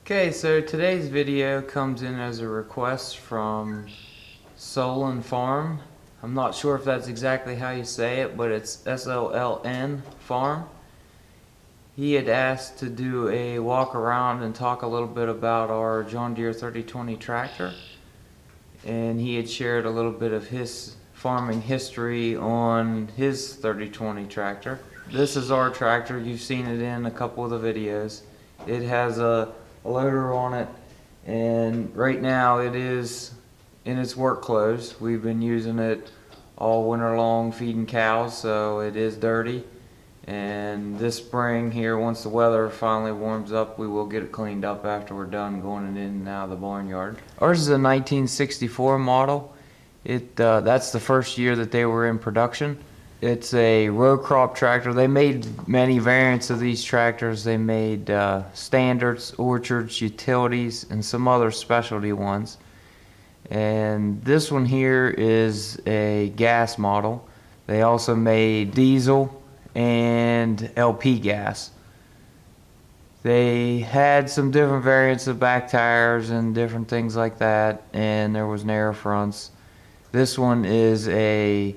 Okay, so today's video comes in as a request from Solon Farm. I'm not sure if that's exactly how you say it, but it's SOLN Farm. He had asked to do a walk around and talk a little bit about our John Deere 3020 tractor. And he had shared a little bit of his farming history on his 3020 tractor. This is our tractor. You've seen it in a couple of the videos. It has a loader on it, and right now it is in its work clothes. We've been using it all winter long feeding cows, so it is dirty. And this spring here, once the weather finally warms up, we will get it cleaned up after we're done going in and out of the barnyard. Ours is a 1964 model. That's the first year that they were in production. It's a row crop tractor. They made many variants of these tractors. They made standards, orchards, utilities, and some other specialty ones. And this one here is a gas model. They also made diesel and LP gas. They had some different variants of back tires and different things like that, and there was narrow fronts. This one is a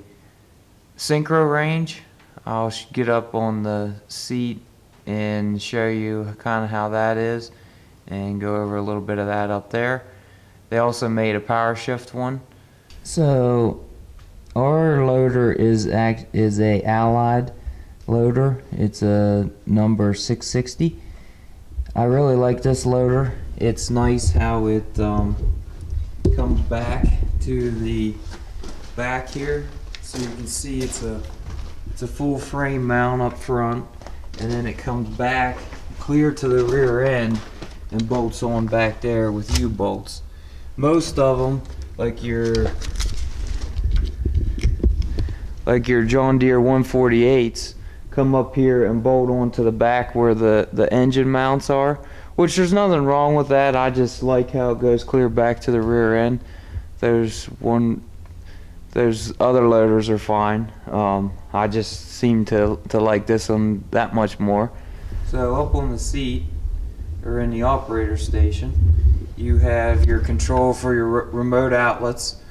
synchro range. I'll get up on the seat and show you kind of how that is and go over a little bit of that up there. They also made a power shift one. So our loader is a Allied loader. It's a number 660. I really like this loader. It's nice how it comes back to the back here. So you can see it's a full frame mount up front, and then it comes back clear to the rear end and bolts on back there with U-bolts. Most of them, like your John Deere 148s, come up here and bolt onto the back where the engine mounts are, which there's nothing wrong with that. I just like how it goes clear back to the rear end. There's other loaders are fine. I just seem to like this one that much more. So up on the seat, or in the operator station, you have your control for your remote outlets,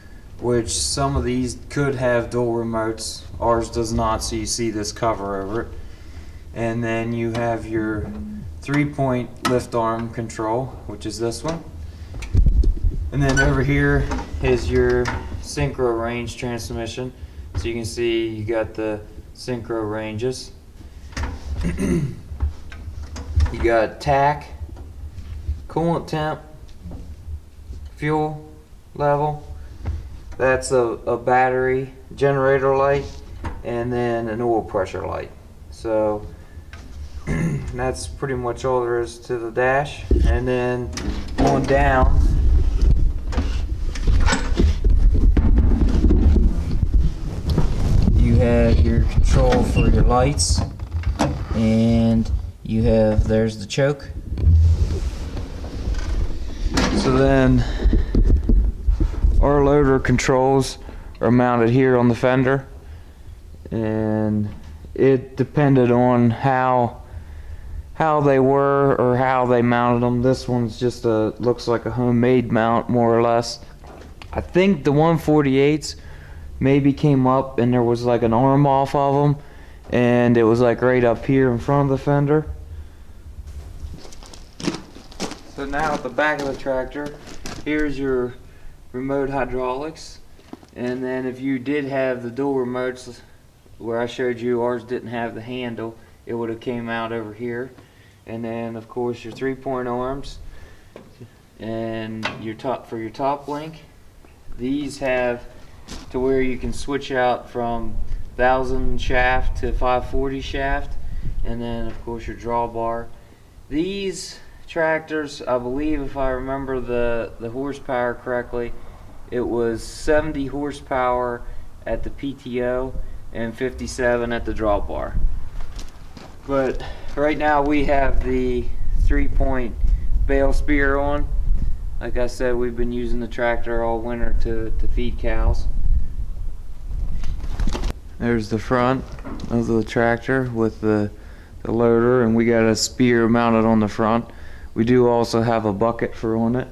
which some of these could have dual remotes. Ours does not, so you see this cover over it. And then you have your 3-point lift arm control, which is this one. And then over here is your synchro range transmission. So you can see you got the synchro ranges. You got tack, coolant temp, fuel level. That's a battery generator light, and then an oil pressure light. So that's pretty much all there is to the dash. And then on down, you have your control for your lights, and you have, there's the choke. So then our loader controls are mounted here on the fender, and it depended on how they were or how they mounted them. This one's just looks like a homemade mount, more or less. I think the 148s maybe came up and there was like an arm off of them, and it was like right up here in front of the fender. So now at the back of the tractor, here's your remote hydraulics. And then if you did have the dual remotes where I showed you, ours didn't have the handle, it would have came out over here. And then of course your 3-point arms, and your top link. These have to where you can switch out from 1000 shaft to 540 shaft, and then of course your drawbar. These tractors, I believe, if I remember the horsepower correctly, it was 70 horsepower at the PTO and 57 at the drawbar. But right now we have the 3-point bale spear on. Like I said, we've been using the tractor all winter to feed cows. There's the front of the tractor with the loader, and we got a spear mounted on the front. We do also have a bucket for on it.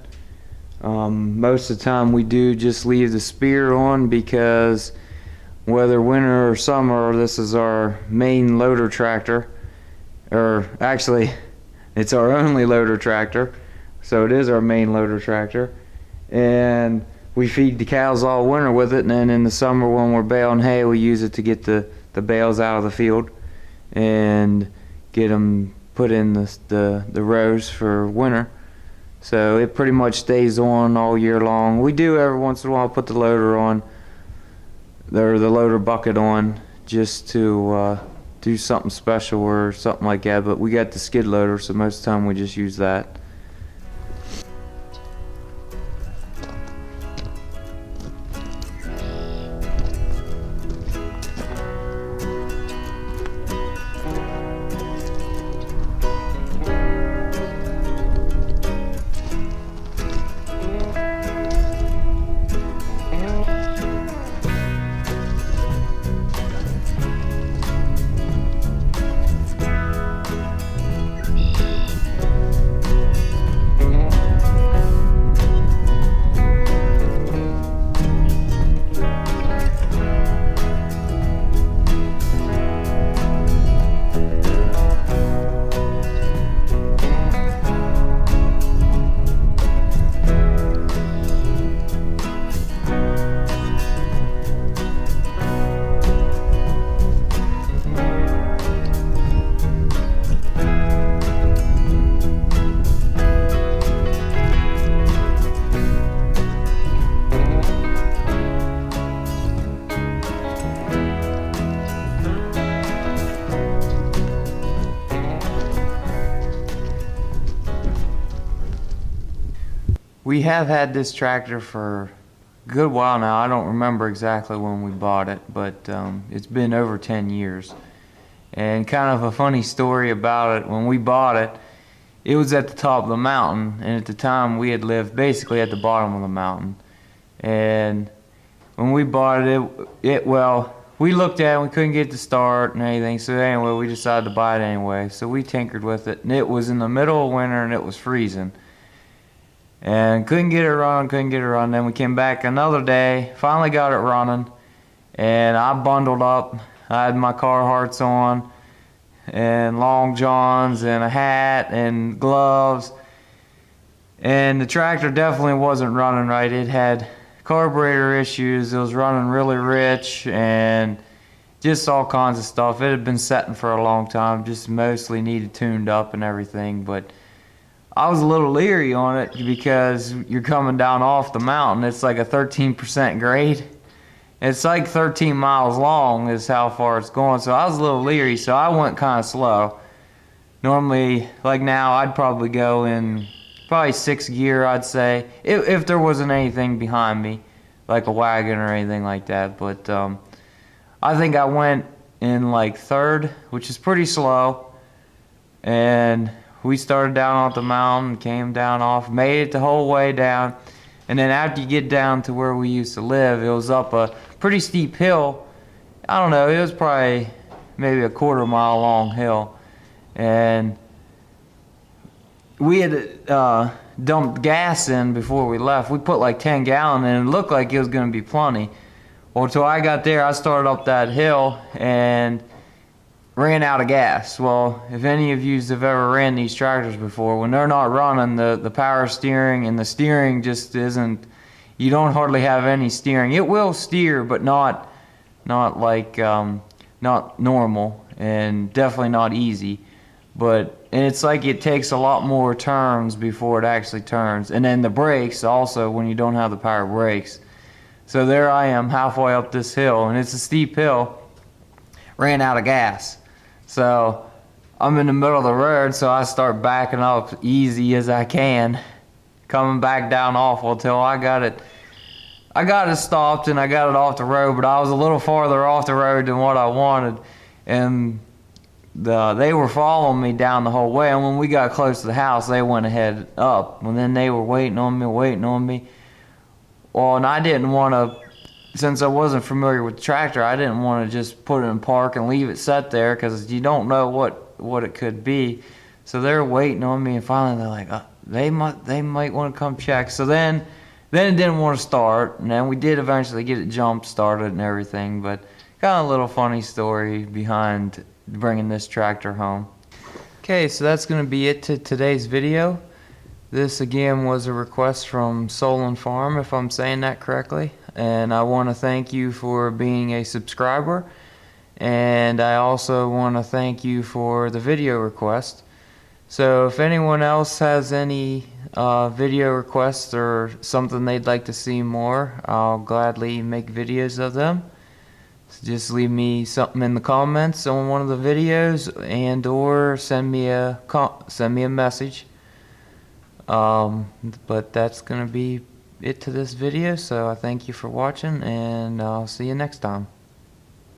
Most of the time we do just leave the spear on, because whether winter or summer, this is our main loader tractor, or actually it's our only loader tractor, so it is our main loader tractor, and we feed the cows all winter with it, and then in the summer when we're baling hay, we use it to get the bales out of the field and get them put in the rows for winter. So it pretty much stays on all year long. We do every once in a while put the loader on, or the loader bucket on, just to do something special or something like that, but we got the skid loader, so most of the time we just use that. We have had this tractor for a good while now. I don't remember exactly when we bought it, but it's been over 10 years. And kind of a funny story about it, when we bought it, it was at the top of the mountain, and at the time we had lived basically at the bottom of the mountain. And when we bought it, well, we looked at it and we couldn't get it to start and anything, so anyway we decided to buy it anyway. So we tinkered with it, and it was in the middle of winter and it was freezing. And couldn't get it running. Then we came back another day, finally got it running, and I bundled up. I had my Carhartts on, and long johns, and a hat, and gloves. And the tractor definitely wasn't running right. It had carburetor issues. It was running really rich, and just all kinds of stuff. It had been setting for a long time, just mostly needed tuned up and everything, but I was a little leery on it because you're coming down off the mountain. It's like a 13% grade. It's like 13 miles long is how far it's going, so I was a little leery, so I went kind of slow. Normally, like now, I'd probably go in probably 6th gear, I'd say, if there wasn't anything behind me, like a wagon or anything like that. But I think I went in like 3rd, which is pretty slow, and we started down off the mountain, came down off, made it the whole way down, and then after you get down to where we used to live, it was up a pretty steep hill. I don't know, it was probably maybe a 1/4 mile long hill, and we had dumped gas in before we left. We put like 10 gallons in, and it looked like it was going to be plenty. Well, until I got there, I started up that hill and ran out of gas. Well, if any of you have ever ran these tractors before, when they're not running, the power steering and the steering just isn't, you don't hardly have any steering. It will steer, but not like not normal, and definitely not easy. And it's like it takes a lot more turns before it actually turns. And then the brakes also, when you don't have the power brakes. So there I am halfway up this hill, and it's a steep hill, ran out of gas. So I'm in the middle of the road, so I start backing up easy as I can, coming back down off until I got it stopped and I got it off the road, but I was a little farther off the road than what I wanted, and they were following me down the whole way, and when we got close to the house, they went ahead up, and then they were waiting on me. Well, and I didn't want to, since I wasn't familiar with the tractor, I didn't want to just put it in park and leave it set there, because you don't know what it could be. So they're waiting on me, and finally they're like, they might want to come check. So then it didn't want to start, and then we did eventually get it jump started and everything. But kind of a little funny story behind bringing this tractor home. Okay, so that's going to be it to today's video. This again was a request from Solon Farm, if I'm saying that correctly, and I want to thank you for being a subscriber, and I also want to thank you for the video request. So if anyone else has any video requests or something they'd like to see more, I'll gladly make videos of them. So just leave me something in the comments on one of the videos, and or send me a message. But that's gonna be it to this video, so I thank you for watching, and I'll see you next time.